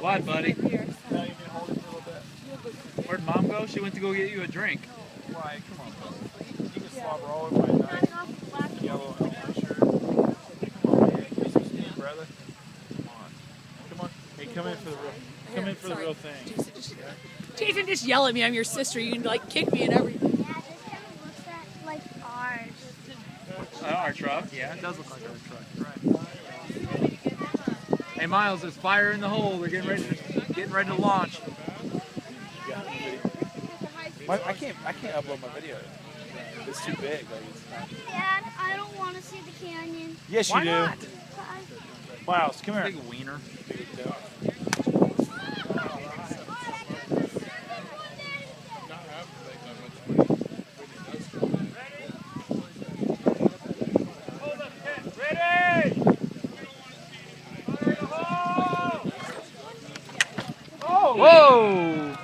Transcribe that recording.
What, buddy? Where'd Mom go? She went to go get you a drink. Why? Come on, brother. You can slobber all over my nice yellow Elmer shirt. Come on, man. Give me some steam, brother. Come on. Come on. Hey, come in for the real. Come in for the real thing. Jason, just yell at me. I'm your sister. You can like kick me and everything. Yeah, this kind of looks like ours. Our truck. Yeah, it does look like our truck. Right. Hey, Miles, there's fire in the hole. They're getting ready to launch. I can't upload my video. It's too big. Like it's not. Dad, I don't want to see the canyon. Yes, you Why do. not? Miles, come here. Big wiener. Whoa!